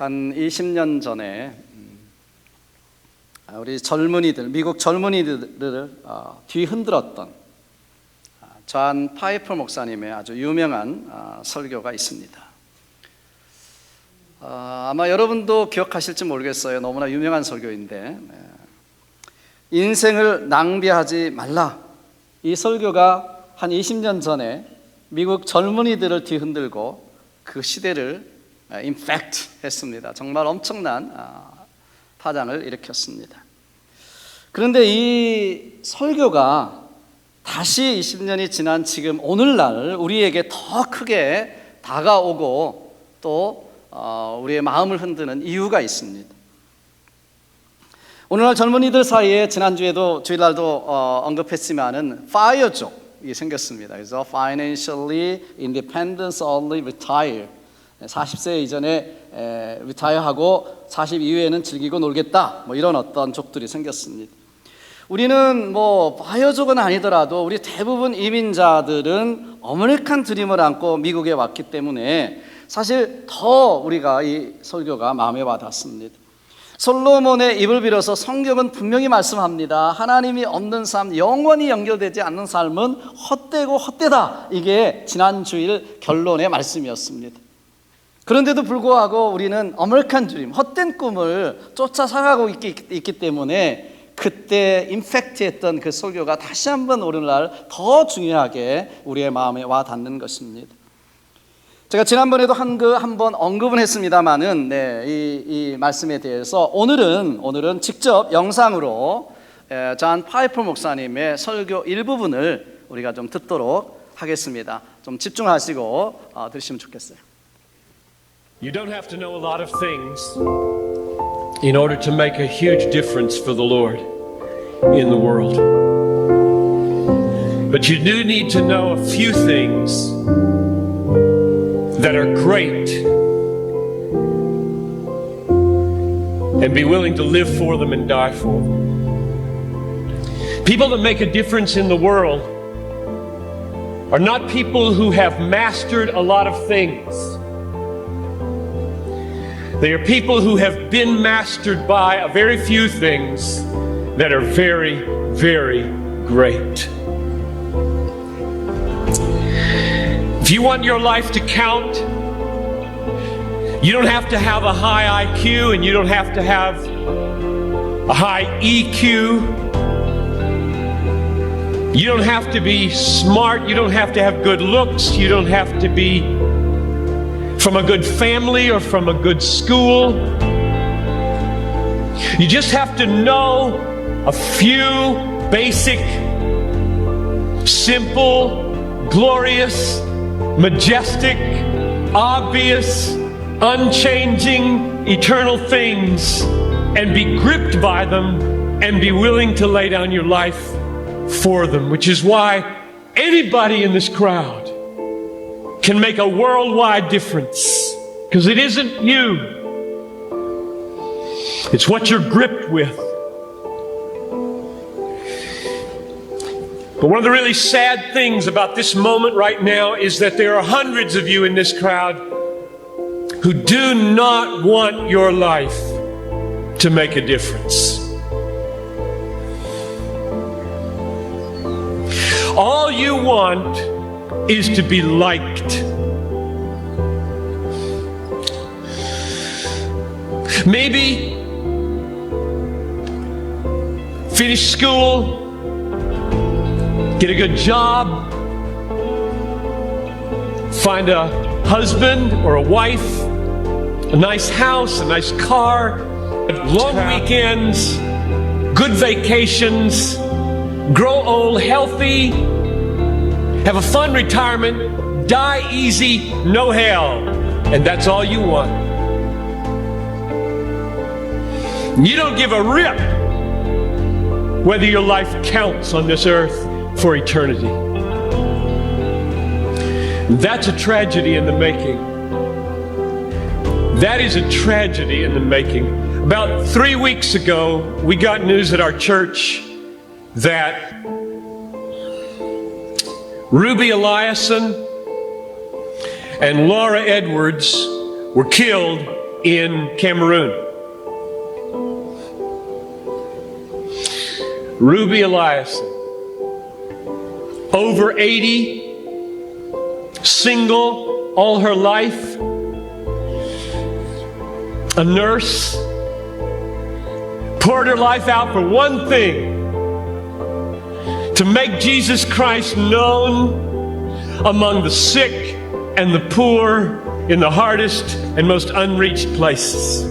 한 20년 전에 우리 젊은이들, 미국 젊은이들을 뒤흔들었던 존 파이퍼 목사님의 아주 유명한 설교가 있습니다. 아마 여러분도 기억하실지 모르겠어요. 너무나 유명한 설교인데, 인생을 낭비하지 말라. 이 설교가 한 20년 전에 미국 젊은이들을 뒤흔들고 그 시대를 임팩트 했습니다. 정말 엄청난 파장을 일으켰습니다. 그런데 이 설교가 다시 20년이 지난 지금 오늘날 우리에게 더 크게 다가오고 또 우리의 마음을 흔드는 이유가 있습니다. 오늘날 젊은이들 사이에 지난주에도 주일날도 언급했지만은 파이어족이 생겼습니다. 그래서 Financially Independence Only Retire, 40세 이전에 리타이어하고 40 이후에는 즐기고 놀겠다, 이런 어떤 족들이 생겼습니다. 우리는 파이어족은 아니더라도 우리 대부분 이민자들은 어메리칸 드림을 안고 미국에 왔기 때문에 사실 더 우리가 이 설교가 마음에 와닿습니다. 솔로몬의 입을 빌어서 성경은 분명히 말씀합니다. 하나님이 없는 삶, 영원히 연결되지 않는 삶은 헛되고 헛되다. 이게 지난 주일 결론의 말씀이었습니다. 그런데도 불구하고 우리는 아메리칸 드림, 헛된 꿈을 쫓아 살아가고 있기 때문에 그때 임팩트했던 그 설교가 다시 한번 오늘날 더 중요하게 우리의 마음에 와 닿는 것입니다. 제가 지난번에도 한번 언급은 했습니다만은 이 말씀에 대해서 오늘은 직접 영상으로 존 파이퍼 목사님의 설교 일부분을 우리가 좀 듣도록 하겠습니다. 좀 집중하시고 들으시면 좋겠어요. You don't have to know a lot of things in order to make a huge difference for the Lord in the world. But you do need to know a few things that are great and be willing to live for them and die for them. People that make a difference in the world are not people who have mastered a lot of things. They are people who have been mastered by a very few things that are very, very great. If you want your life to count, you don't have to have a high IQ and you don't have to have a high EQ. You don't have to be smart. You don't have to have good looks. You don't have to be from a good family or from a good school. You just have to know a few basic, simple, glorious, majestic, obvious, unchanging, eternal things and be gripped by them and be willing to lay down your life for them, which is why anybody in this crowd can make a worldwide difference, because it isn't you, it's what you're gripped with. But one of the really sad things about this moment right now is that there are hundreds of you in this crowd who do not want your life to make a difference. All you want is to be liked. Maybe finish school, get a good job, find a husband or a wife, a nice house, a nice car, long weekends, good vacations, grow old healthy, have a fun retirement, die easy, no hell. And that's all you want. You don't give a rip whether your life counts on this earth for eternity. That's a tragedy in the making. That is a tragedy in the making. About 3 weeks ago, we got news at our church that Ruby Eliason and Laura Edwards were killed in Cameroon. Ruby Eliason, over 80, single all her life, a nurse, poured her life out for one thing: to make Jesus Christ known among the sick and the poor in the hardest and most unreached places.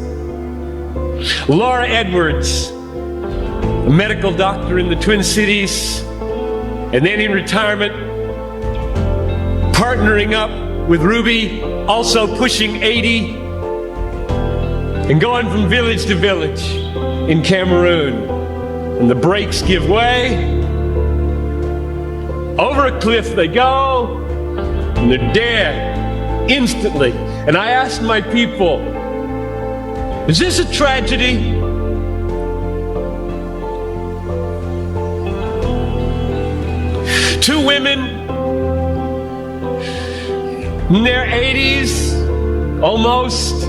Laura Edwards, a medical doctor in the Twin Cities, and then in retirement, partnering up with Ruby, also pushing 80, and going from village to village in Cameroon. And the brakes give way. Over a cliff they go, and they're dead instantly. And I asked my people, is this a tragedy? Two women in their 80s, almost.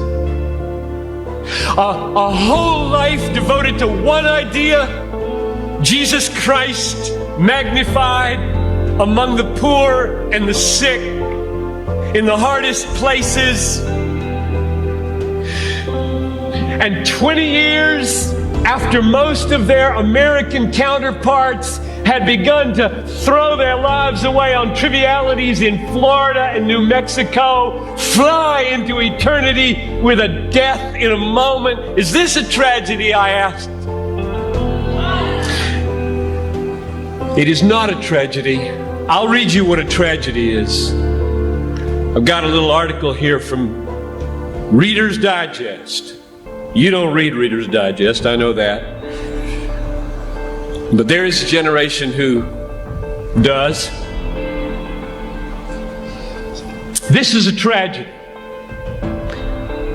A whole life devoted to one idea: Jesus Christ magnified among the poor and the sick in the hardest places. And 20 years after most of their American counterparts had begun to throw their lives away on trivialities in Florida and New Mexico, fly into eternity with a death in a moment. Is this a tragedy, I asked? It is not a tragedy. I'll read you what a tragedy is. I've got a little article here from Reader's Digest. You don't read Reader's Digest, I know that. But there is a generation who does. This is a tragedy.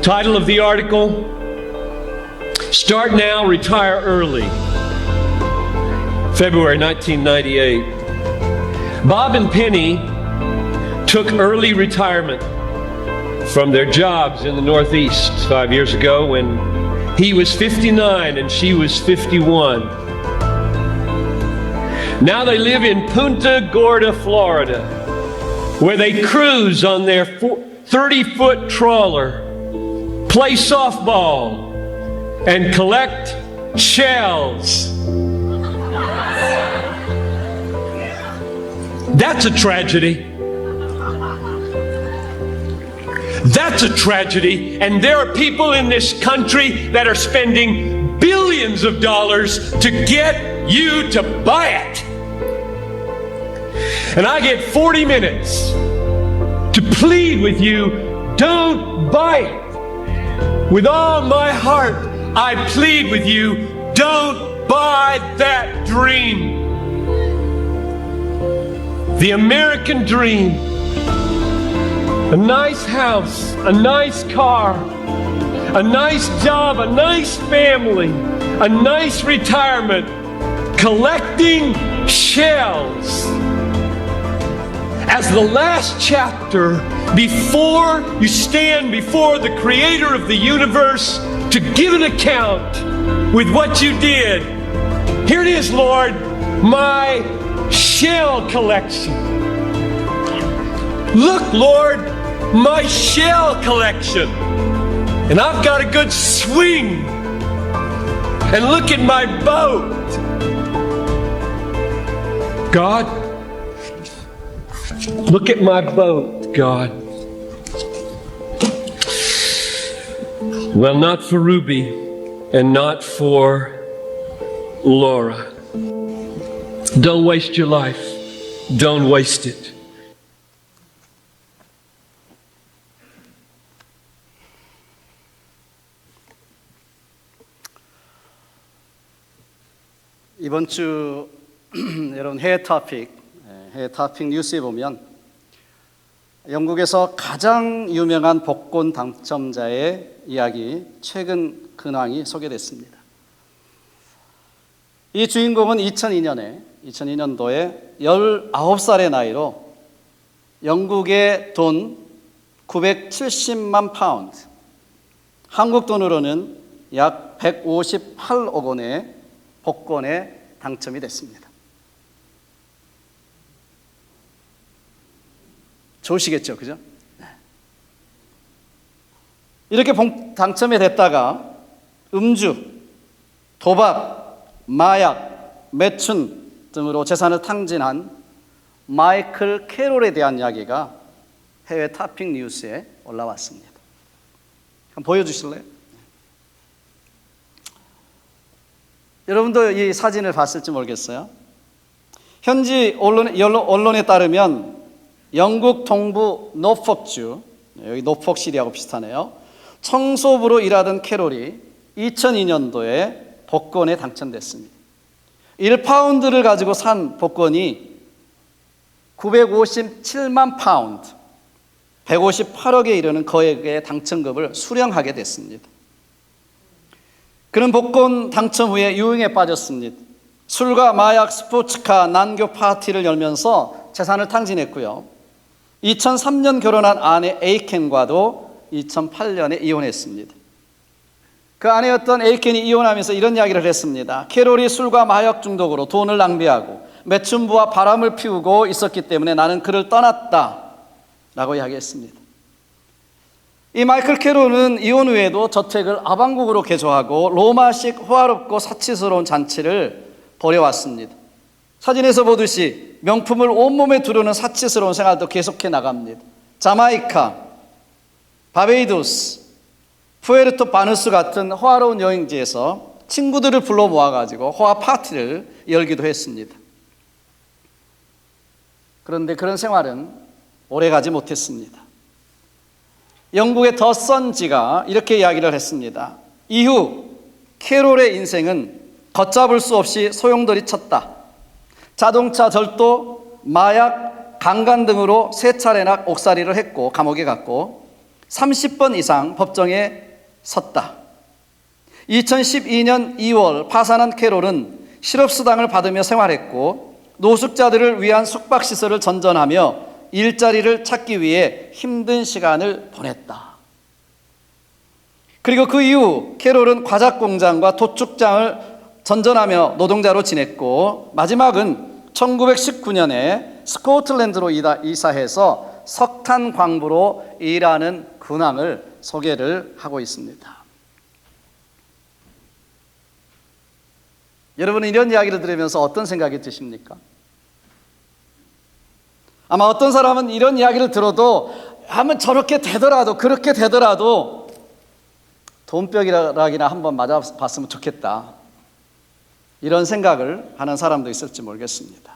Title of the article: Start Now, Retire Early. February 1998. Bob and Penny took early retirement from their jobs in the Northeast 5 years ago when he was 59 and she was 51. Now they live in Punta Gorda, Florida, where they cruise on their 30-foot trawler, play softball, and collect shells. That's a tragedy. That's a tragedy. And there are people in this country that are spending billions of dollars to get you to buy it. And I get 40 minutes to plead with you, don't buy it. With all my heart, I plead with you, don't buy that dream. The American dream. A nice house, a nice car, a nice job, a nice family, a nice retirement, collecting shells. As the last chapter, before you stand before the Creator of the universe to give an account with what you did. Here it is, Lord, my shell collection. Look, Lord, my shell collection. And I've got a good swing. And look at my boat. God, look at my boat, God. Well, not for Ruby and not for Laura. Don't waste your life. Don't waste it. 이번 주 여러분 해외 토픽 뉴스에 보면 영국에서 가장 유명한 복권 당첨자의 이야기, 최근 근황이 소개됐습니다. 이 주인공은 2002년도에 19살의 나이로 영국의 돈 970만 파운드, 한국 돈으로는 약 158억 원의 복권에 당첨이 됐습니다. 좋으시겠죠, 그죠? 이렇게 당첨이 됐다가 음주, 도박, 마약, 매춘 등으로 재산을 탕진한 마이클 캐롤에 대한 이야기가 해외 탑픽 뉴스에 올라왔습니다. 한번 보여주실래요? 여러분도 이 사진을 봤을지 모르겠어요. 현지 언론에 따르면 영국 동부 노폭주, 여기 노폭시리하고 비슷하네요. 청소부로 일하던 캐롤이 2002년도에 복권에 당첨됐습니다. 1파운드를 가지고 산 복권이 957만 파운드, 158억에 이르는 거액의 당첨금을 수령하게 됐습니다. 그는 복권 당첨 후에 유흥에 빠졌습니다. 술과 마약, 스포츠카, 난교 파티를 열면서 재산을 탕진했고요. 2003년 결혼한 아내 에이켄과도 2008년에 이혼했습니다. 그 아내였던 에이켄이 이혼하면서 이런 이야기를 했습니다. 캐롤이 술과 마약 중독으로 돈을 낭비하고 매춘부와 바람을 피우고 있었기 때문에 나는 그를 떠났다 라고 이야기했습니다. 이 마이클 캐롤은 이혼 후에도 저택을 아방국으로 개조하고 로마식 호화롭고 사치스러운 잔치를 벌여왔습니다. 사진에서 보듯이 명품을 온몸에 두르는 사치스러운 생활도 계속해 나갑니다. 자마이카, 바베이도스, 푸에르토 바누스 같은 호화로운 여행지에서 친구들을 불러 모아가지고 호화 파티를 열기도 했습니다. 그런데 그런 생활은 오래가지 못했습니다. 영국의 더 선지가 이렇게 이야기를 했습니다. 이후 캐롤의 인생은 걷잡을 수 없이 소용돌이 쳤다. 자동차 절도, 마약, 강간 등으로 3차례나 옥살이를 했고 감옥에 갔고 30번 이상 법정에 섰다. 2012년 2월 파산한 캐롤은 실업수당을 받으며 생활했고 노숙자들을 위한 숙박시설을 전전하며 일자리를 찾기 위해 힘든 시간을 보냈다. 그리고 그 이후 캐롤은 과자공장과 도축장을 전전하며 노동자로 지냈고 마지막은 1919년에 스코틀랜드로 이사해서 석탄 광부로 일하는 근황을 소개를 하고 있습니다. 여러분은 이런 이야기를 들으면서 어떤 생각이 드십니까? 아마 어떤 사람은 이런 이야기를 들어도 한번 저렇게 되더라도 그렇게 되더라도 돈벼락이나 한번 맞아봤으면 좋겠다 이런 생각을 하는 사람도 있을지 모르겠습니다.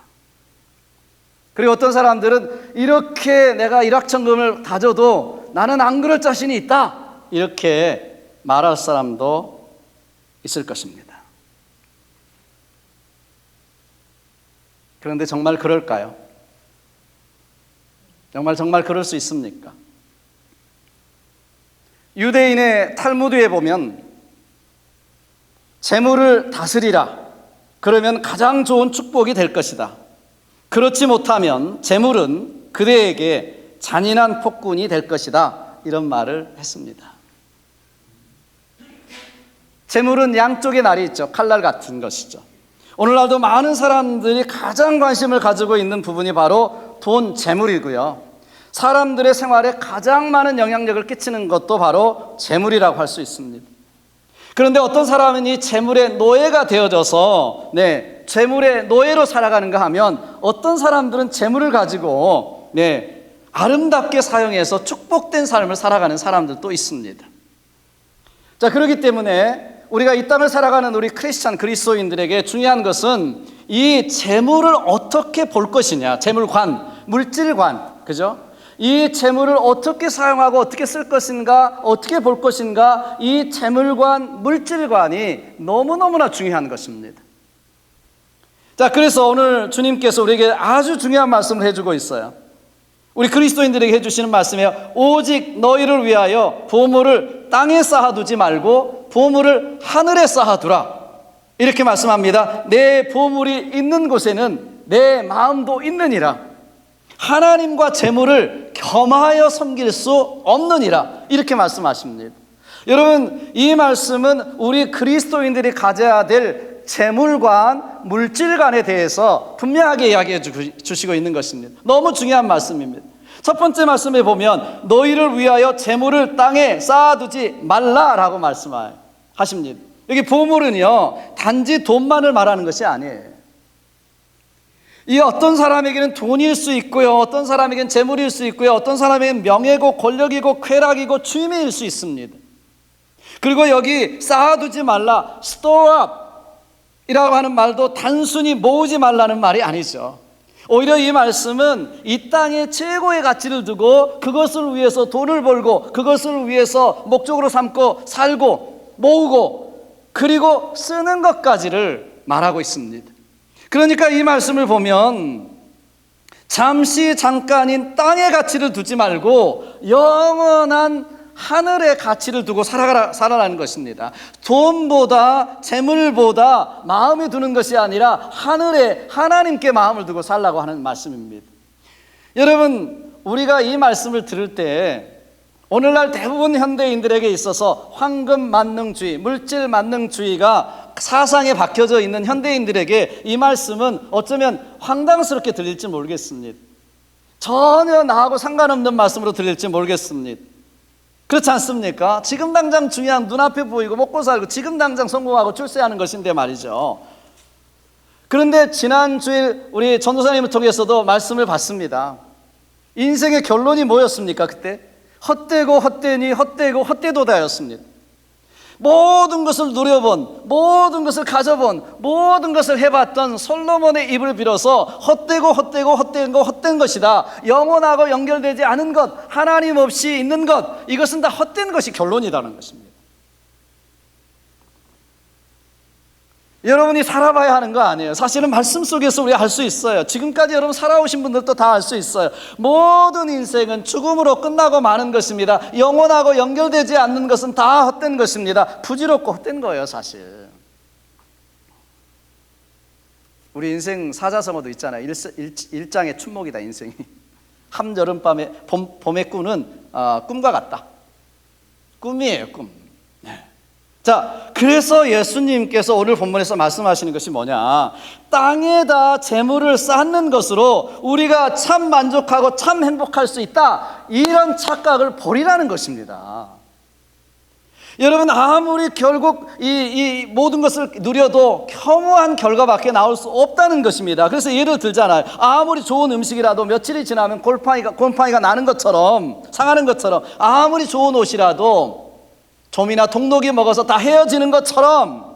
그리고 어떤 사람들은 이렇게 내가 일확천금을 가져도 나는 안 그럴 자신이 있다 이렇게 말할 사람도 있을 것입니다. 그런데 정말 그럴까요? 정말 그럴 수 있습니까? 유대인의 탈무드에 보면 재물을 다스리라 그러면 가장 좋은 축복이 될 것이다. 그렇지 못하면 재물은 그대에게 잔인한 폭군이 될 것이다 이런 말을 했습니다. 재물은 양쪽의 날이 있죠. 칼날 같은 것이죠. 오늘날도 많은 사람들이 가장 관심을 가지고 있는 부분이 바로 돈, 재물이고요. 사람들의 생활에 가장 많은 영향력을 끼치는 것도 바로 재물이라고 할 수 있습니다. 그런데 어떤 사람은 이 재물의 노예가 되어져서 재물의 노예로 살아가는가 하면 어떤 사람들은 재물을 가지고 아름답게 사용해서 축복된 삶을 살아가는 사람들도 있습니다. 자, 그렇기 때문에 우리가 이 땅을 살아가는 우리 크리스찬 그리스도인들에게 중요한 것은 이 재물을 어떻게 볼 것이냐, 재물관, 물질관, 그죠? 이 재물을 어떻게 사용하고 어떻게 쓸 것인가, 어떻게 볼 것인가, 이 재물관, 물질관이 너무너무나 중요한 것입니다. 자, 그래서 오늘 주님께서 우리에게 아주 중요한 말씀을 해주고 있어요. 우리 그리스도인들에게 해주시는 말씀이에요. 오직 너희를 위하여 보물을 땅에 쌓아두지 말고 보물을 하늘에 쌓아두라. 이렇게 말씀합니다. 내 보물이 있는 곳에는 내 마음도 있느니라. 하나님과 재물을 겸하여 섬길 수 없느니라. 이렇게 말씀하십니다. 여러분, 이 말씀은 우리 그리스도인들이 가져야 될 재물관, 물질관에 대해서 분명하게 이야기해 주시고 있는 것입니다. 너무 중요한 말씀입니다. 첫 번째 말씀에 보면 너희를 위하여 재물을 땅에 쌓아두지 말라라고 말씀하십니다. 여기 보물은요, 단지 돈만을 말하는 것이 아니에요. 이 어떤 사람에게는 돈일 수 있고요, 어떤 사람에게는 재물일 수 있고요, 어떤 사람에게는 명예고 권력이고 쾌락이고 취미일 수 있습니다. 그리고 여기 쌓아두지 말라, store up 이라고 하는 말도 단순히 모으지 말라는 말이 아니죠. 오히려 이 말씀은 이 땅에 최고의 가치를 두고 그것을 위해서 돈을 벌고 그것을 위해서 목적으로 삼고 살고 모으고 그리고 쓰는 것까지를 말하고 있습니다. 그러니까 이 말씀을 보면 잠시 잠깐인 땅의 가치를 두지 말고 영원한 하늘의 가치를 두고 살아라는 것입니다. 돈보다 재물보다 마음에 두는 것이 아니라 하늘에 하나님께 마음을 두고 살라고 하는 말씀입니다. 여러분, 우리가 이 말씀을 들을 때 오늘날 대부분 현대인들에게 있어서 황금 만능주의, 물질 만능주의가 사상에 박혀져 있는 현대인들에게 이 말씀은 어쩌면 황당스럽게 들릴지 모르겠습니다. 전혀 나하고 상관없는 말씀으로 들릴지 모르겠습니다. 그렇지 않습니까? 지금 당장 중요한 눈앞에 보이고 먹고 살고 지금 당장 성공하고 출세하는 것인데 말이죠. 그런데 지난 주일 우리 전도사님을 통해서도 말씀을 받습니다. 인생의 결론이 뭐였습니까? 그때 헛되고 헛되니 헛되고 헛되도다였습니다. 모든 것을 누려본, 모든 것을 가져본, 모든 것을 해봤던 솔로몬의 입을 빌어서 헛되고 헛되고 헛되고 헛된 것이다, 영혼하고 연결되지 않은 것, 하나님 없이 있는 것, 이것은 다 헛된 것이 결론이라는 것입니다. 여러분이 살아봐야 하는 거 아니에요. 사실은 말씀 속에서 우리가 알 수 있어요. 지금까지 여러분 살아오신 분들도 다 알 수 있어요. 모든 인생은 죽음으로 끝나고 마는 것입니다. 영혼하고 연결되지 않는 것은 다 헛된 것입니다. 부질없고 헛된 거예요, 사실. 우리 인생 사자성어도 있잖아요. 일장의 춘목이다, 인생이. 한여름밤에 봄의 꿈은 꿈과 같다. 꿈이에요, 꿈. 자, 그래서 예수님께서 오늘 본문에서 말씀하시는 것이 뭐냐, 땅에다 재물을 쌓는 것으로 우리가 참 만족하고 참 행복할 수 있다, 이런 착각을 버리라는 것입니다. 여러분, 아무리 결국 이 모든 것을 누려도 혐오한 결과밖에 나올 수 없다는 것입니다. 그래서 예를 들잖아요. 아무리 좋은 음식이라도 며칠이 지나면 곰팡이가 나는 것처럼, 상하는 것처럼, 아무리 좋은 옷이라도 좀이나 동독이 먹어서 다 헤어지는 것처럼,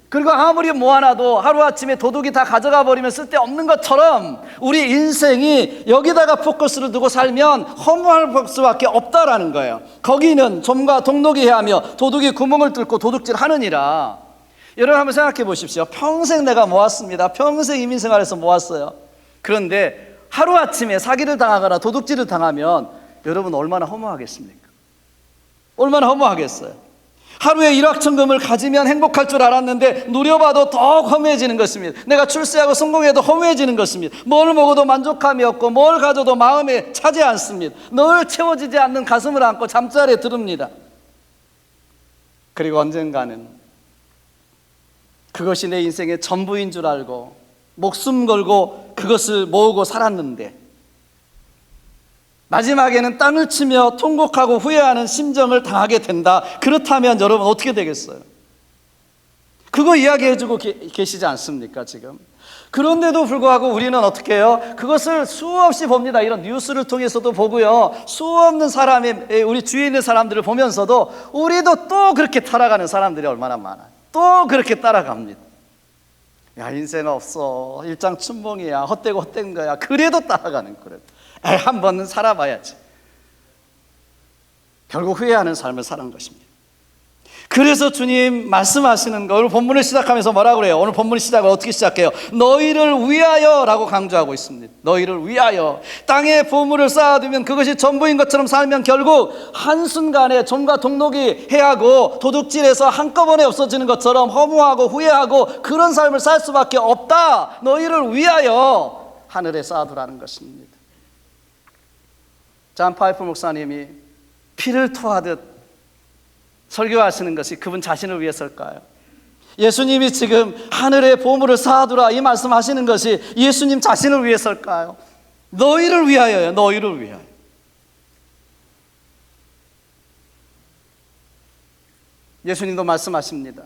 그리고 아무리 모아놔도 하루아침에 도둑이 다 가져가 버리면 쓸데없는 것처럼 우리 인생이 여기다가 포커스를 두고 살면 허무할 수밖에 없다라는 거예요. 거기는 좀과 동독이 해하며 도둑이 구멍을 뚫고 도둑질 하느니라. 여러분 한번 생각해 보십시오. 평생 내가 모았습니다. 평생 이민생활에서 모았어요. 그런데 하루아침에 사기를 당하거나 도둑질을 당하면 여러분 얼마나 허무하겠습니까? 얼마나 허무하겠어요. 하루에 일확천금을 가지면 행복할 줄 알았는데 누려봐도 더 허무해지는 것입니다. 내가 출세하고 성공해도 허무해지는 것입니다. 뭘 먹어도 만족감이 없고 뭘 가져도 마음에 차지 않습니다. 늘 채워지지 않는 가슴을 안고 잠자리에 들읍니다. 그리고 언젠가는 그것이 내 인생의 전부인 줄 알고 목숨 걸고 그것을 모으고 살았는데 마지막에는 땅을 치며 통곡하고 후회하는 심정을 당하게 된다. 그렇다면 여러분 어떻게 되겠어요? 그거 이야기해주고 계시지 않습니까 지금? 그런데도 불구하고 우리는 어떻게 해요? 그것을 수없이 봅니다. 이런 뉴스를 통해서도 보고요, 수없는 사람이 우리 주위에 있는 사람들을 보면서도 우리도 또 그렇게 타락하는 사람들이 얼마나 많아요. 또 그렇게 따라갑니다. 야, 인생 없어, 일장춘몽이야, 헛되고 헛된 거야. 그래도 따라가는 거예요. 한 번은 살아봐야지. 결국 후회하는 삶을 사는 것입니다. 그래서 주님 말씀하시는 거, 오늘 본문을 시작하면서 뭐라고 그래요? 오늘 본문 시작을 어떻게 시작해요? 너희를 위하여 라고 강조하고 있습니다. 너희를 위하여. 땅에 보물을 쌓아두면 그것이 전부인 것처럼 살면 결국 한순간에 좀과 동독이 해하고 도둑질해서 한꺼번에 없어지는 것처럼 허무하고 후회하고 그런 삶을 살 수밖에 없다. 너희를 위하여 하늘에 쌓아두라는 것입니다. 잔 파이프 목사님이 피를 토하듯 설교하시는 것이 그분 자신을 위해서일까요? 예수님이 지금 하늘에 보물을 쌓아두라 이 말씀하시는 것이 예수님 자신을 위해서일까요? 너희를 위하여요. 너희를 위하여. 예수님도 말씀하십니다.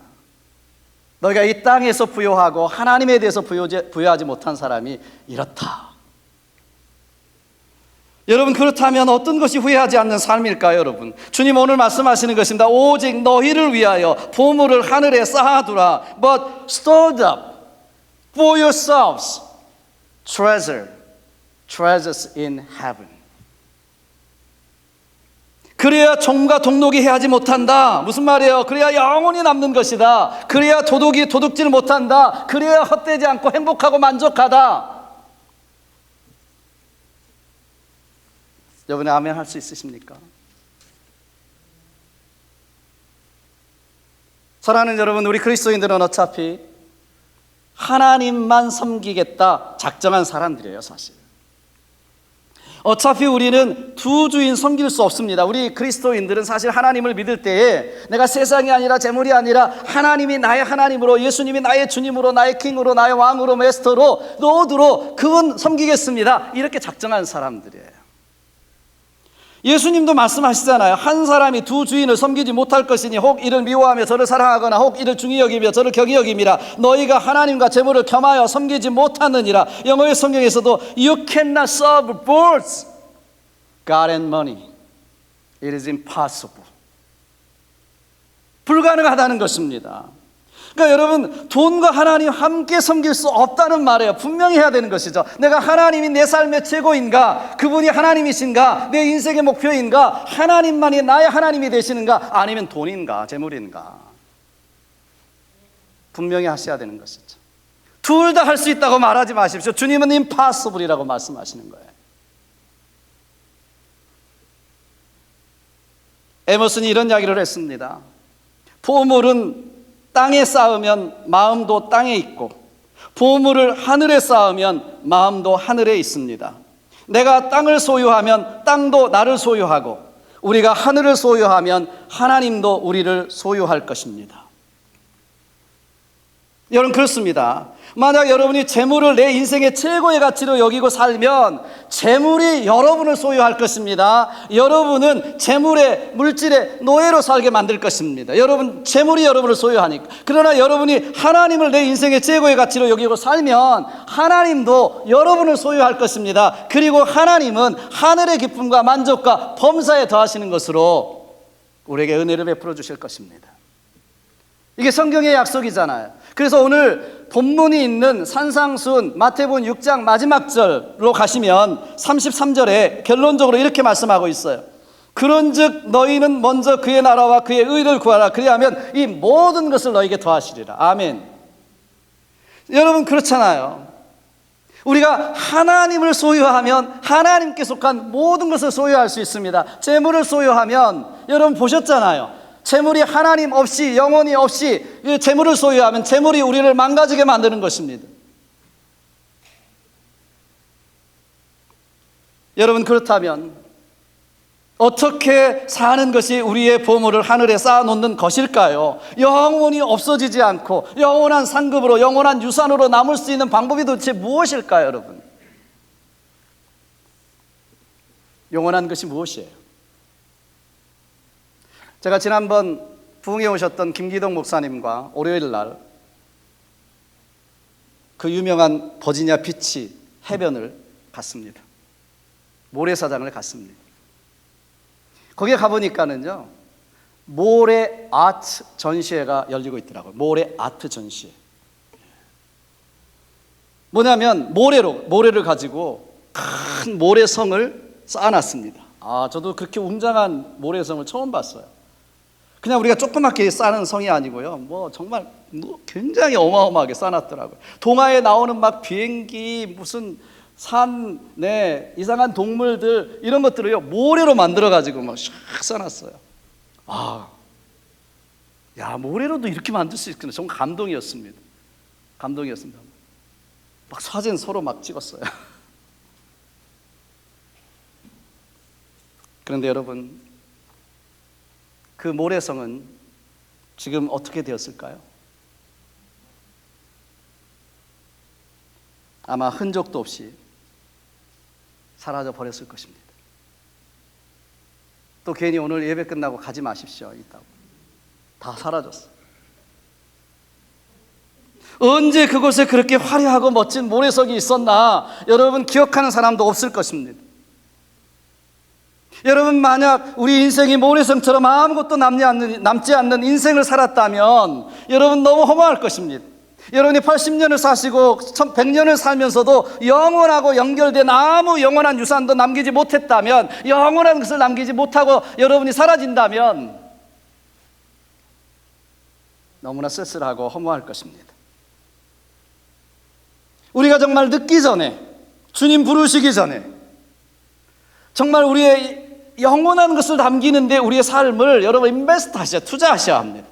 너희가 이 땅에서 부요하고 하나님에 대해서 부요하지 못한 사람이 이렇다. 여러분, 그렇다면 어떤 것이 후회하지 않는 삶일까요, 여러분? 주님 오늘 말씀하시는 것입니다. 오직 너희를 위하여 보물을 하늘에 쌓아두라. But stored up for yourselves treasures in heaven. 그래야 종과 동록이 해하지 못한다. 무슨 말이에요? 그래야 영원히 남는 것이다. 그래야 도둑이 도둑질 못한다. 그래야 헛되지 않고 행복하고 만족하다. 여러분, 아멘 할 수 있으십니까? 사랑하는 여러분, 우리 그리스도인들은 어차피 하나님만 섬기겠다 작정한 사람들이에요, 사실. 어차피 우리는 두 주인 섬길 수 없습니다. 우리 그리스도인들은 사실 하나님을 믿을 때에 내가 세상이 아니라 재물이 아니라 하나님이 나의 하나님으로, 예수님이 나의 주님으로, 나의 킹으로, 나의 왕으로, 메스터로, 노드로 그분 섬기겠습니다. 이렇게 작정한 사람들이에요. 예수님도 말씀하시잖아요. 한 사람이 두 주인을 섬기지 못할 것이니 혹 이를 미워하며 저를 사랑하거나 혹 이를 중히 여기며 저를 격히 여김이라. 너희가 하나님과 재물을 겸하여 섬기지 못하느니라. 영어의 성경에서도 You cannot serve both God and money. It is impossible. 불가능하다는 것입니다. 그러니까 여러분, 돈과 하나님 함께 섬길 수 없다는 말이에요. 분명히 해야 되는 것이죠. 내가 하나님이 내 삶의 최고인가? 그분이 하나님이신가? 내 인생의 목표인가? 하나님만이 나의 하나님이 되시는가? 아니면 돈인가? 재물인가? 분명히 하셔야 되는 것이죠. 둘 다 할 수 있다고 말하지 마십시오. 주님은 impossible이라고 말씀하시는 거예요. 에머슨이 이런 이야기를 했습니다. 보물은 땅에 쌓으면 마음도 땅에 있고 보물을 하늘에 쌓으면 마음도 하늘에 있습니다. 내가 땅을 소유하면 땅도 나를 소유하고 우리가 하늘을 소유하면 하나님도 우리를 소유할 것입니다. 여러분, 그렇습니다. 만약 여러분이 재물을 내 인생의 최고의 가치로 여기고 살면 재물이 여러분을 소유할 것입니다. 여러분은 재물의 물질의 노예로 살게 만들 것입니다. 여러분, 재물이 여러분을 소유하니까. 그러나 여러분이 하나님을 내 인생의 최고의 가치로 여기고 살면 하나님도 여러분을 소유할 것입니다. 그리고 하나님은 하늘의 기쁨과 만족과 범사에 더하시는 것으로 우리에게 은혜를 베풀어 주실 것입니다. 이게 성경의 약속이잖아요. 그래서 오늘 본문이 있는 산상순 마태복음 6장 마지막 절로 가시면 33절에 결론적으로 이렇게 말씀하고 있어요. 그런즉 너희는 먼저 그의 나라와 그의 의를 구하라. 그리하면 이 모든 것을 너희에게 더하시리라. 아멘. 여러분, 그렇잖아요. 우리가 하나님을 소유하면 하나님께 속한 모든 것을 소유할 수 있습니다. 재물을 소유하면 여러분 보셨잖아요. 재물이 하나님 없이, 영혼이 없이 재물을 소유하면 재물이 우리를 망가지게 만드는 것입니다. 여러분, 그렇다면 어떻게 사는 것이 우리의 보물을 하늘에 쌓아놓는 것일까요? 영원히 없어지지 않고 영원한 상급으로, 영원한 유산으로 남을 수 있는 방법이 도대체 무엇일까요, 여러분? 영원한 것이 무엇이에요? 제가 지난번 부흥에 오셨던 김기동 목사님과 월요일 날 그 유명한 버지니아 비치 해변을 갔습니다. 모래사장을 갔습니다. 거기에 가보니까는요, 모래 아트 전시회가 열리고 있더라고요. 모래 아트 전시회. 뭐냐면 모래를 가지고 큰 모래성을 쌓아놨습니다. 저도 그렇게 웅장한 모래성을 처음 봤어요. 그냥 우리가 조그맣게 쌓는 성이 아니고요. 정말 굉장히 어마어마하게 쌓아놨더라고요. 동화에 나오는 막 비행기, 무슨 산, 이상한 동물들 이런 것들을요 모래로 만들어가지고 막 샥 쌓아놨어요. 모래로도 이렇게 만들 수 있구나. 정말 감동이었습니다. 막 사진 서로 막 찍었어요. 그런데 여러분, 그 모래성은 지금 어떻게 되었을까요? 아마 흔적도 없이 사라져 버렸을 것입니다. 또 괜히 오늘 예배 끝나고 가지 마십시오 있다고 다 사라졌어요. 언제 그곳에 그렇게 화려하고 멋진 모래석이 있었나 여러분 기억하는 사람도 없을 것입니다. 여러분 만약 우리 인생이 모래성처럼 아무것도 남지 않는 인생을 살았다면 여러분 너무 허무할 것입니다. 여러분이 80년을 사시고 100년을 살면서도 영원하고 연결된 아무 영원한 유산도 남기지 못했다면, 영원한 것을 남기지 못하고 여러분이 사라진다면 너무나 쓸쓸하고 허무할 것입니다. 우리가 정말 늦기 전에, 주님 부르시기 전에 정말 우리의 영원한 것을 남기는데 우리의 삶을 여러분 인베스트 하셔야, 투자하셔야 합니다.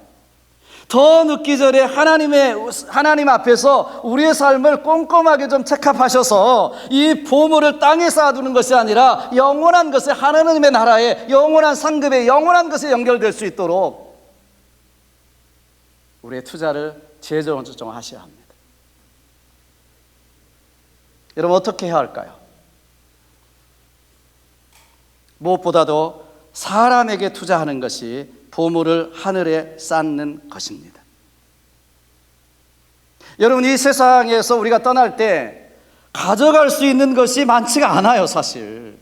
더 늦기 전에 하나님 앞에서 우리의 삶을 꼼꼼하게 좀 체크하셔서 이 보물을 땅에 쌓아두는 것이 아니라 영원한 것에, 하나님의 나라에, 영원한 상급에, 영원한 것에 연결될 수 있도록 우리의 투자를 재정하셔야 합니다. 여러분 어떻게 해야 할까요? 무엇보다도 사람에게 투자하는 것이 보물을 하늘에 쌓는 것입니다. 여러분 이 세상에서 우리가 떠날 때 가져갈 수 있는 것이 많지가 않아요 사실.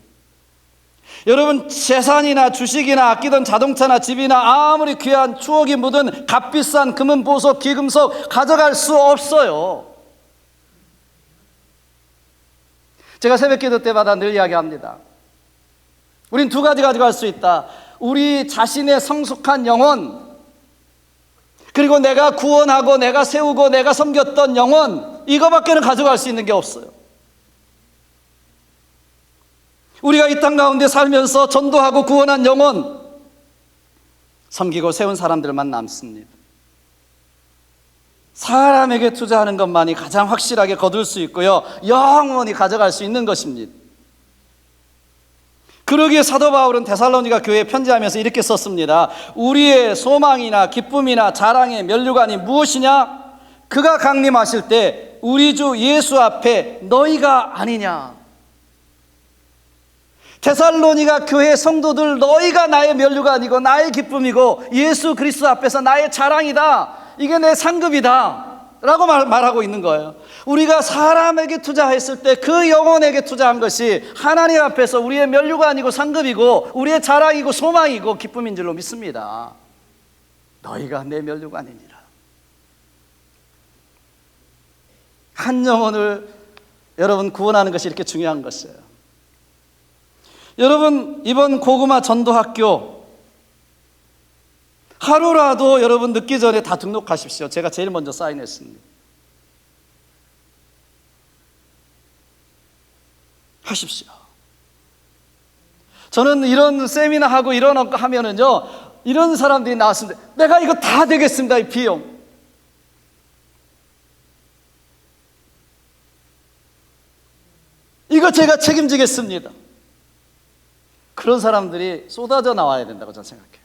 여러분 재산이나 주식이나 아끼던 자동차나 집이나 아무리 귀한 추억이 묻은 값비싼 금은 보석 귀금속 가져갈 수 없어요. 제가 새벽기도 때마다 늘 이야기합니다. 우린 두 가지 가져갈 수 있다. 우리 자신의 성숙한 영혼, 그리고 내가 구원하고 내가 세우고 내가 섬겼던 영혼, 이거밖에는 가져갈 수 있는 게 없어요. 우리가 이 땅 가운데 살면서 전도하고 구원한 영혼, 섬기고 세운 사람들만 남습니다. 사람에게 투자하는 것만이 가장 확실하게 거둘 수 있고요, 영원히 가져갈 수 있는 것입니다. 그러기에 사도 바울은 데살로니가 교회에 편지하면서 이렇게 썼습니다. 우리의 소망이나 기쁨이나 자랑의 면류관이 무엇이냐? 그가 강림하실 때 우리 주 예수 앞에 너희가 아니냐. 데살로니가 교회 성도들, 너희가 나의 면류관이고 나의 기쁨이고 예수 그리스도 앞에서 나의 자랑이다, 이게 내 상급이다 라고 말하고 있는 거예요. 우리가 사람에게 투자했을 때 그 영혼에게 투자한 것이 하나님 앞에서 우리의 면류관이고 상급이고 우리의 자랑이고 소망이고 기쁨인 줄로 믿습니다. 너희가 내 면류관이니라. 한 영혼을 여러분 구원하는 것이 이렇게 중요한 것이에요. 여러분 이번 고구마 전도학교 하루라도 여러분 늦기 전에 다 등록하십시오. 제가 제일 먼저 사인했습니다. 하십시오. 저는 이런 세미나 하고 이런 거 하면은요, 이런 사람들이 나왔습니다. 내가 이거 다 되겠습니다, 이 비용. 이거 제가 책임지겠습니다. 그런 사람들이 쏟아져 나와야 된다고 저는 생각해요.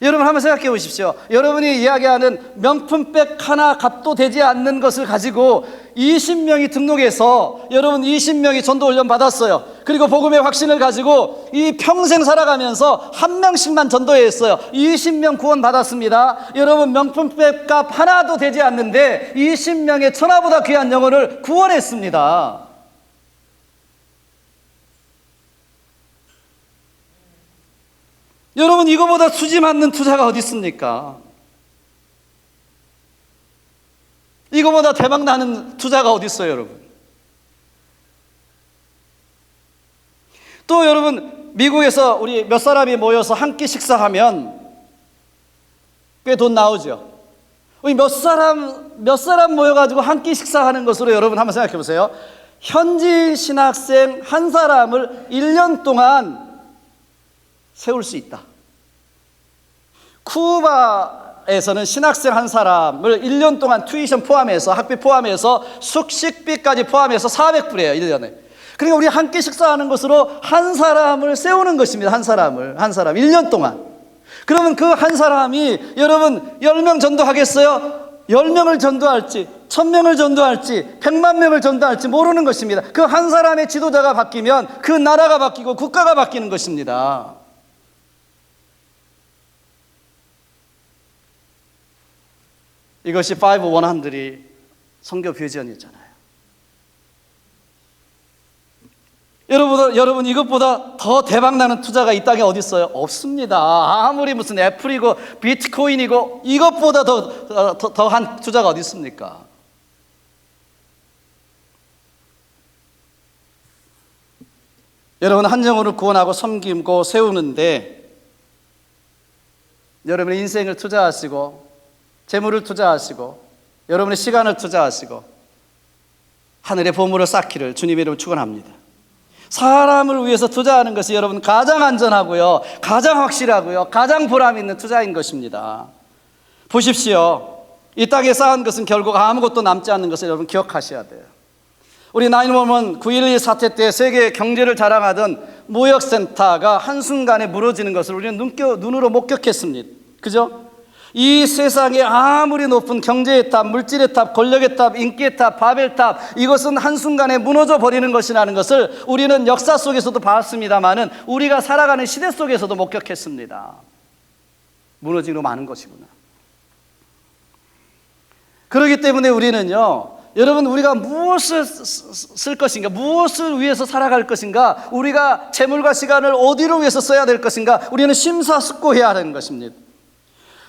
여러분 한번 생각해 보십시오. 여러분이 이야기하는 명품백 하나 값도 되지 않는 것을 가지고 20명이 등록해서 여러분 20명이 전도 훈련 받았어요. 그리고 복음의 확신을 가지고 이 평생 살아가면서 한 명씩만 전도했어요. 20명 구원 받았습니다. 여러분 명품백 값 하나도 되지 않는데 20명의 천하보다 귀한 영혼을 구원했습니다. 여러분 이거보다 수지 맞는 투자가 어디 있습니까? 이거보다 대박 나는 투자가 어디 있어요, 여러분? 또 여러분 미국에서 우리 몇 사람이 모여서 한 끼 식사하면 꽤 돈 나오죠. 우리 몇 사람 모여가지고 한 끼 식사하는 것으로 여러분 한번 생각해 보세요. 현지 신학생 한 사람을 1년 동안 세울 수 있다. 쿠바에서는 신학생 한 사람을 1년 동안 튜이션 포함해서, 학비 포함해서 숙식비까지 포함해서 400불이에요 1년에. 그러니까 우리 함께 식사하는 것으로 한 사람을 세우는 것입니다. 한 사람 1년 동안. 그러면 그 한 사람이 여러분 10명 전도하겠어요? 10명을 전도할지 1000명을 전도할지 100만 명을 전도할지 모르는 것입니다. 그 한 사람의 지도자가 바뀌면 그 나라가 바뀌고 국가가 바뀌는 것입니다. 이것이 5-100이 선교 비전이잖아요. 여러분 이것보다 더 대박나는 투자가 이 땅에 어디 있어요? 없습니다. 아무리 무슨 애플이고 비트코인이고 이것보다 더한 투자가 어디 있습니까? 여러분 한 영혼을 구원하고 섬기고 세우는데 여러분의 인생을 투자하시고 재물을 투자하시고 여러분의 시간을 투자하시고 하늘의 보물을 쌓기를 주님의 이름으로 축원합니다. 사람을 위해서 투자하는 것이 여러분 가장 안전하고요, 가장 확실하고요, 가장 보람 있는 투자인 것입니다. 보십시오. 이 땅에 쌓은 것은 결국 아무것도 남지 않는 것을 여러분 기억하셔야 돼요. 우리 911 9.11 사태 때 세계 경제를 자랑하던 무역센터가 한순간에 무너지는 것을 우리는 눈으로 목격했습니다. 그죠? 이 세상에 아무리 높은 경제의 탑, 물질의 탑, 권력의 탑, 인기의 탑, 바벨 탑, 이것은 한순간에 무너져 버리는 것이라는 것을 우리는 역사 속에서도 봤습니다만은 우리가 살아가는 시대 속에서도 목격했습니다. 무너지고 마는 것이구나. 그렇기 때문에 우리는요, 여러분 우리가 무엇을 쓸 것인가, 무엇을 위해서 살아갈 것인가, 우리가 재물과 시간을 어디로 위해서 써야 될 것인가, 우리는 심사숙고해야 하는 것입니다.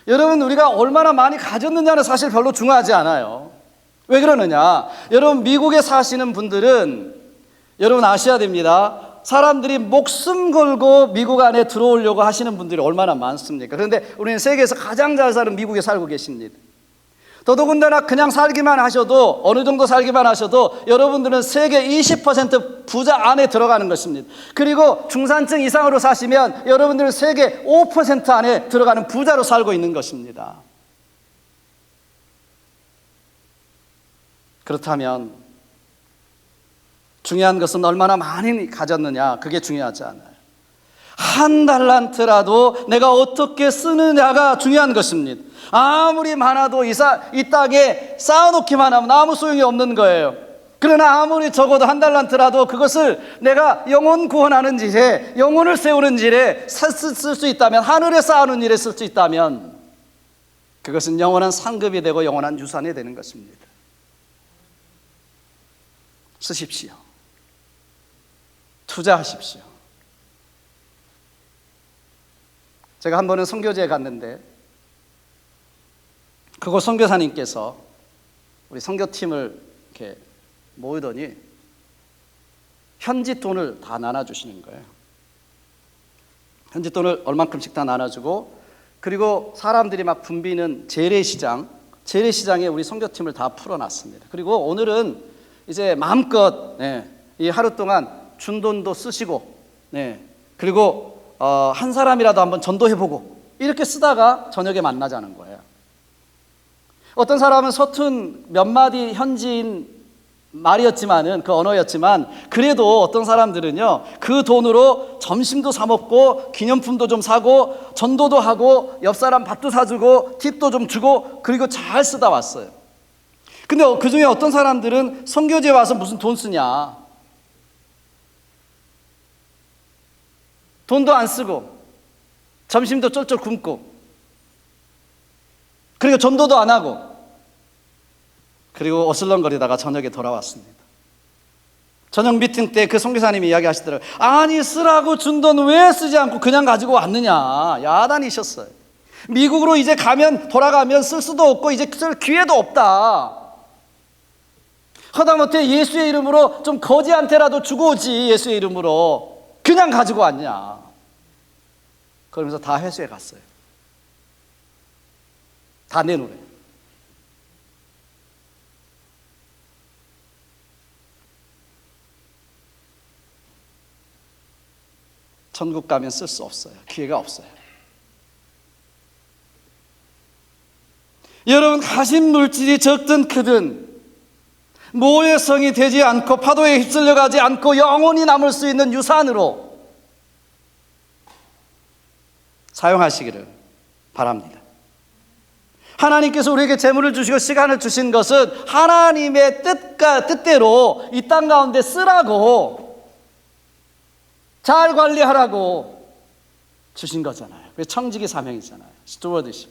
여러분 우리가 얼마나 많이 가졌느냐는 사실 별로 중요하지 않아요. 왜 그러느냐, 여러분 미국에 사시는 분들은 여러분 아셔야 됩니다. 사람들이 목숨 걸고 미국 안에 들어오려고 하시는 분들이 얼마나 많습니까? 그런데 우리는 세계에서 가장 잘 사는 미국에 살고 계십니다. 더더군다나 그냥 살기만 하셔도, 어느 정도 살기만 하셔도 여러분들은 세계 20% 부자 안에 들어가는 것입니다. 그리고 중산층 이상으로 사시면 여러분들은 세계 5% 안에 들어가는 부자로 살고 있는 것입니다. 그렇다면 중요한 것은 얼마나 많이 가졌느냐, 그게 중요하지 않아요. 한 달란트라도 내가 어떻게 쓰느냐가 중요한 것입니다. 아무리 많아도 이 땅에 쌓아놓기만 하면 아무 소용이 없는 거예요. 그러나 아무리 적어도 한 달란트라도 그것을 내가 영혼 구원하는 일에, 영혼을 세우는 일에 쓸 수 있다면, 하늘에 쌓아놓은 일에 쓸 수 있다면 그것은 영원한 상급이 되고 영원한 유산이 되는 것입니다. 쓰십시오. 투자하십시오. 제가 한 번은 선교지에 갔는데 그곳 선교사님께서 우리 선교팀을 이렇게 모으더니 현지 돈을 다 나눠주시는 거예요. 현지 돈을 얼만큼씩 다 나눠주고, 그리고 사람들이 막 붐비는 재래시장에 우리 선교팀을 다 풀어놨습니다. 그리고 오늘은 이제 마음껏 이 하루 동안 준 돈도 쓰시고, 그리고 한 사람이라도 한번 전도해보고 이렇게 쓰다가 저녁에 만나자는 거예요. 어떤 사람은 서툰 몇 마디 현지인 말이었지만은, 그 언어였지만, 그래도 어떤 사람들은요 그 돈으로 점심도 사 먹고 기념품도 좀 사고 전도도 하고 옆 사람 밥도 사주고 팁도 좀 주고 그리고 잘 쓰다 왔어요. 근데 그 중에 어떤 사람들은 선교지에 와서 무슨 돈 쓰냐, 돈도 안 쓰고 점심도 쫄쫄 굶고 그리고 전도도 안 하고 그리고 어슬렁거리다가 저녁에 돌아왔습니다. 저녁 미팅 때 그 선교사님이 이야기하시더라고요. 아니, 쓰라고 준 돈 왜 쓰지 않고 그냥 가지고 왔느냐, 야단이셨어요. 미국으로 이제 돌아가면 쓸 수도 없고 이제 쓸 기회도 없다. 하다못해 예수의 이름으로 좀 거지한테라도 주고 오지, 예수의 이름으로 그냥 가지고 왔냐. 그러면서 다 회수해 갔어요. 다 내놓으래. 천국 가면 쓸 수 없어요. 기회가 없어요. 여러분, 가진 물질이 적든 크든 모래성이 되지 않고 파도에 휩쓸려가지 않고 영원히 남을 수 있는 유산으로 사용하시기를 바랍니다. 하나님께서 우리에게 재물을 주시고 시간을 주신 것은 하나님의 뜻대로 이 땅 가운데 쓰라고, 잘 관리하라고 주신 거잖아요. 그게 청지기 사명이잖아요. 스튜어드십.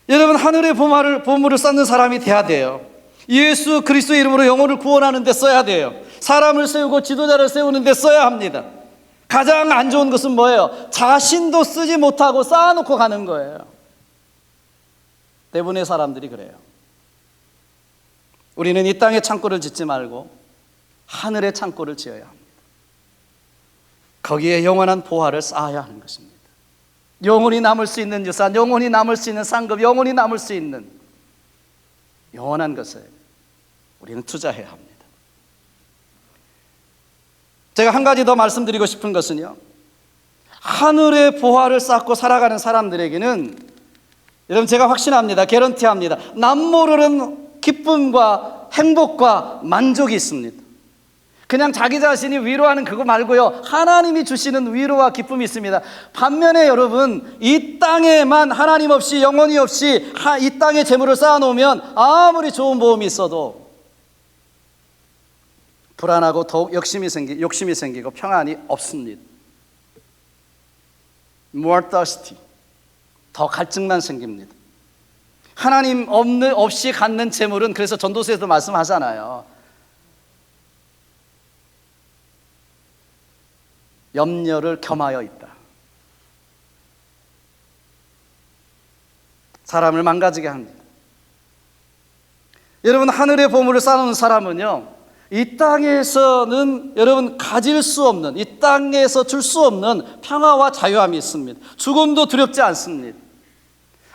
여러분, 하늘의 보물을 쌓는 사람이 돼야 돼요. 예수 그리스도의 이름으로 영혼을 구원하는 데 써야 돼요. 사람을 세우고 지도자를 세우는 데 써야 합니다. 가장 안 좋은 것은 뭐예요? 자신도 쓰지 못하고 쌓아놓고 가는 거예요. 대부분의 사람들이 그래요. 우리는 이 땅에 창고를 짓지 말고 하늘의 창고를 지어야 합니다. 거기에 영원한 보화를 쌓아야 하는 것입니다. 영원히 남을 수 있는 유산, 영원히 남을 수 있는 상급, 영원히 남을 수 있는 영원한 것에 우리는 투자해야 합니다. 제가 한 가지 더 말씀드리고 싶은 것은요, 하늘의 보화를 쌓고 살아가는 사람들에게는, 여러분, 제가 확신합니다. 개런티합니다. 남모르는 기쁨과 행복과 만족이 있습니다. 그냥 자기 자신이 위로하는 그거 말고요, 하나님이 주시는 위로와 기쁨이 있습니다. 반면에 여러분, 이 땅에만 하나님 없이, 영혼이 없이 이 땅에 재물을 쌓아놓으면 아무리 좋은 보험이 있어도 불안하고 더욱 욕심이 생기고 평안이 없습니다. More thirsty. 더 갈증만 생깁니다. 하나님 없이 갖는 재물은, 그래서 전도서에도 말씀하잖아요. 염려를 겸하여 있다. 사람을 망가지게 합니다. 여러분, 하늘의 보물을 쌓아놓은 사람은요, 이 땅에서는 여러분 가질 수 없는, 이 땅에서 줄 수 없는 평화와 자유함이 있습니다. 죽음도 두렵지 않습니다.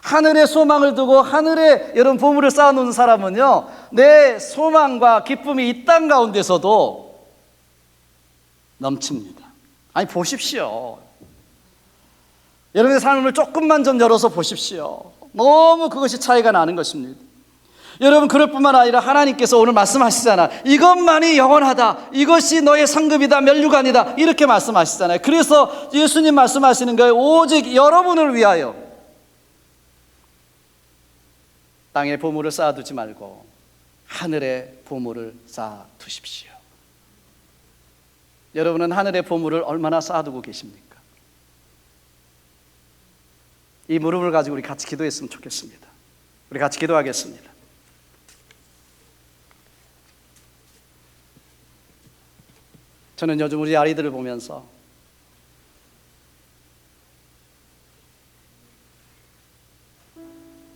하늘의 소망을 두고 하늘에 여러분 보물을 쌓아놓은 사람은요, 내 소망과 기쁨이 이 땅 가운데서도 넘칩니다. 아니, 보십시오. 여러분의 삶을 조금만 좀 열어서 보십시오. 너무 그것이 차이가 나는 것입니다. 여러분, 그럴 뿐만 아니라 하나님께서 오늘 말씀하시잖아. 이것만이 영원하다. 이것이 너의 상급이다, 면류관이다. 이렇게 말씀하시잖아요. 그래서 예수님 말씀하시는 거예요. 오직 여러분을 위하여 땅에 보물을 쌓아두지 말고 하늘에 보물을 쌓아두십시오. 여러분은 하늘의 보물을 얼마나 쌓아두고 계십니까? 이 물음을 가지고 우리 같이 기도했으면 좋겠습니다. 우리 같이 기도하겠습니다. 저는 요즘 우리 아이들을 보면서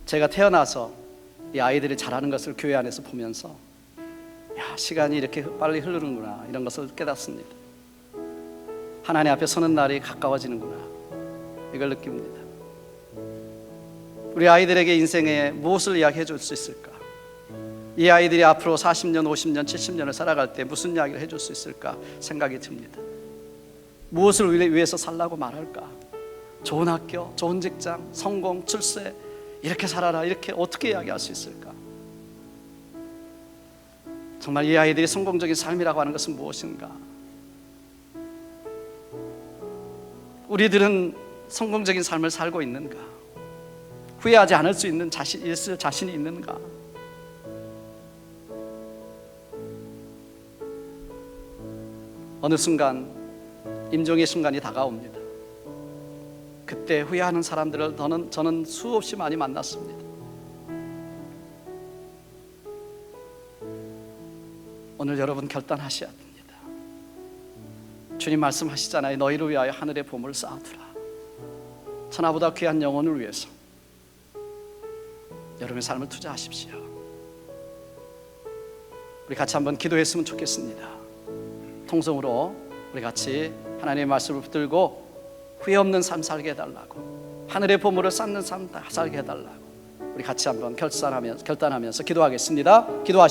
제가 태어나서 이 아이들이 잘하는 것을 교회 안에서 보면서, 야, 시간이 이렇게 빨리 흐르는구나, 이런 것을 깨닫습니다. 하나님 앞에 서는 날이 가까워지는구나, 이걸 느낍니다. 우리 아이들에게 인생에 무엇을 이야기해 줄 수 있을까? 이 아이들이 앞으로 40년, 50년, 70년을 살아갈 때 무슨 이야기를 해줄 수 있을까 생각이 듭니다. 무엇을 위해서 살라고 말할까? 좋은 학교, 좋은 직장, 성공, 출세, 이렇게 살아라, 이렇게 어떻게 이야기할 수 있을까? 정말 이 아이들이 성공적인 삶이라고 하는 것은 무엇인가? 우리들은 성공적인 삶을 살고 있는가? 후회하지 않을 수 있는 자신이 있는가? 어느 순간 임종의 순간이 다가옵니다. 그때 후회하는 사람들을 저는 수없이 많이 만났습니다. 오늘 여러분 결단하셔야 됩니다. 주님 말씀하시잖아요. 너희를 위하여 하늘의 보물을 쌓아두라. 천하보다 귀한 영혼을 위해서 여러분의 삶을 투자하십시오. 우리 같이 한번 기도했으면 좋겠습니다. 통성으로 우리 같이 하나님의 말씀을 붙들고 후회 없는 삶 살게 해달라고, 하늘의 보물을 쌓는 삶 살게 해달라고 우리 같이 한번 결단하면서 기도하겠습니다. 기도하십시오.